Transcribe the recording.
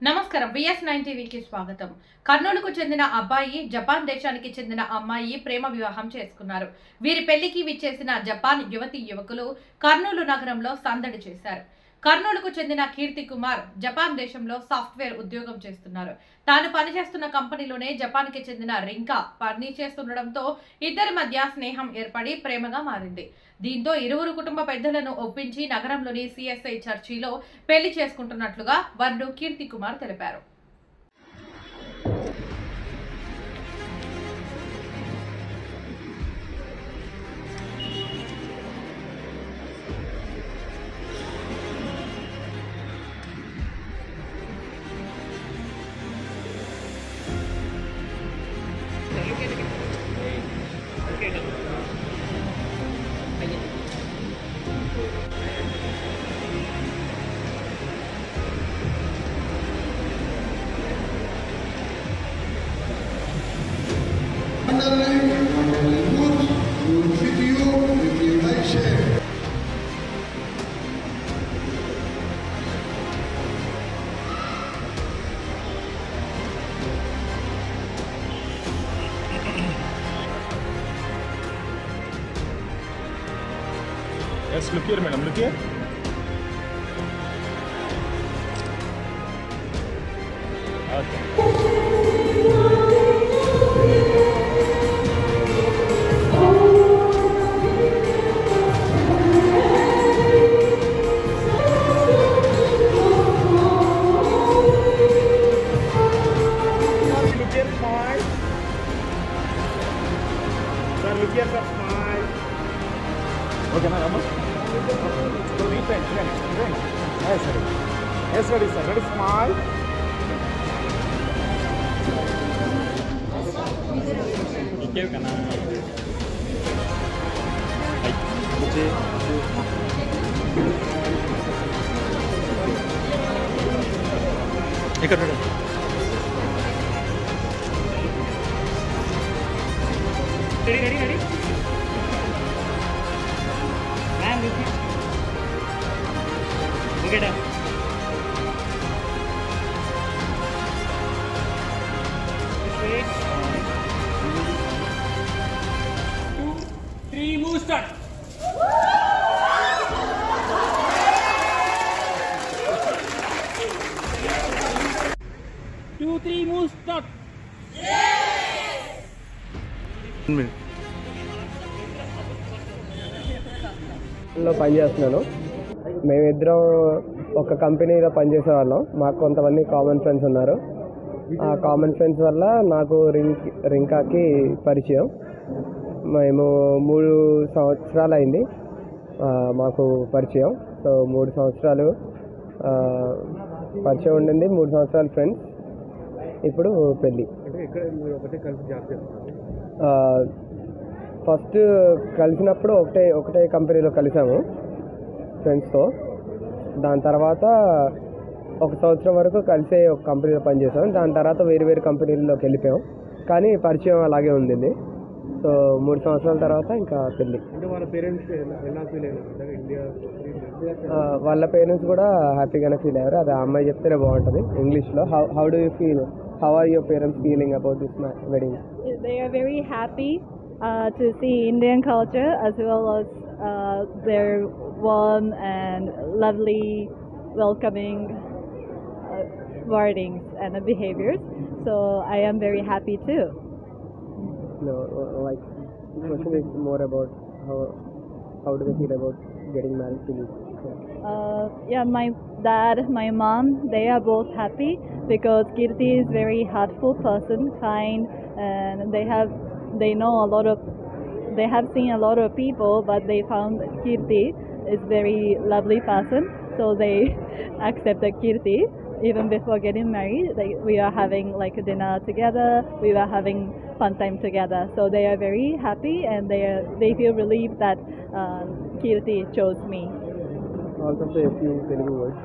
నమస్కారం VS9 టీవీకి స్వాగతం. కర్నూలుకు చెందిన అబ్బాయి జపాన్ దేశానికి చెందిన అమ్మాయి ప్రేమ వివాహం చేసుకున్నారు. వీరి పెళ్లికి విచ్చేసిన జపాన్ యువతి యువకులు కర్నూలు నగరంలో సందడి చేశారు. కర్నూలుకు చెందిన కీర్తి కుమార్ జపాన్ దేశంలో సాఫ్ట్వేర్ ఉద్యోగం చేస్తున్నారు. తాను పనిచేస్తున్న కంపెనీలోనే జపాన్కి చెందిన రింకా పని చేస్తుండటంతో ఇద్దరి మధ్య స్నేహం ఏర్పడి ప్రేమగా మారింది. దీంతో ఇరువురు కుటుంబ పెద్దలను ఒప్పించి నగరంలోని CSI చర్చిలో పెళ్లి చేసుకుంటున్నట్లుగా వరుడు కీర్తి కుమార్ తెలిపారు. Yes, look here, madam. Look here. Okay. Look here, smile. Sir, look here, sir, smile. Okay, madam. Friend. Yes, sir. Yes, ready, sir. Ready, smile. Okay, can I? ఇక్కడ madam ready ready ready ma'am look okay done wait 2 3 move start move start. లో పనిచేస్తున్నాను. మేమిద్దరం ఒక కంపెనీలో పనిచేసే వాళ్ళం. మాకు కొంతమంది కామన్ ఫ్రెండ్స్ ఉన్నారు. ఆ కామన్ ఫ్రెండ్స్ వల్ల నాకు రింకాకి పరిచయం. మేము 3 సంవత్సరాలు అయింది మాకు పరిచయం. సో 3 సంవత్సరాలు పరిచయం ఉండింది, 3 సంవత్సరాలు ఫ్రెండ్స్. ఇప్పుడు పెళ్ళి. ఫస్ట్ కలిసినప్పుడు ఒకటే కంపెనీలో కలిసాము ఫ్రెండ్స్తో. దాని తర్వాత 1 సంవత్సరం వరకు కలిసే ఒక కంపెనీలో పనిచేసాం. దాని తర్వాత వేరు కంపెనీల్లోకి వెళ్ళిపోయాం. కానీ పరిచయం అలాగే ఉంది. సో 3 సంవత్సరాల తర్వాత ఇంకా పెళ్ళి. వాళ్ళ పేరెంట్స్ కూడా హ్యాపీగానే ఫీల్ అయ్యారు. అది ఆ అమ్మాయి చెప్తేనే బాగుంటుంది ఇంగ్లీష్లో. How do you feel? How are your parents feeling about this wedding? They are very happy to see Indian culture as well as their warm and lovely welcoming wordings and behaviors. So I am very happy too. No, like the question is more about how do they feel about getting married to you? Yeah, my dad, my mom, they are both happy because Kirti is very heartful person, kind, and they have seen a lot of people, but they found Kirti is very lovely person, so they accepted Kirti. Even before getting married, we are having like a dinner together, we were having fun time together, so they are very happy and they feel relieved that Kirti chose me. Also say a few Telugu words.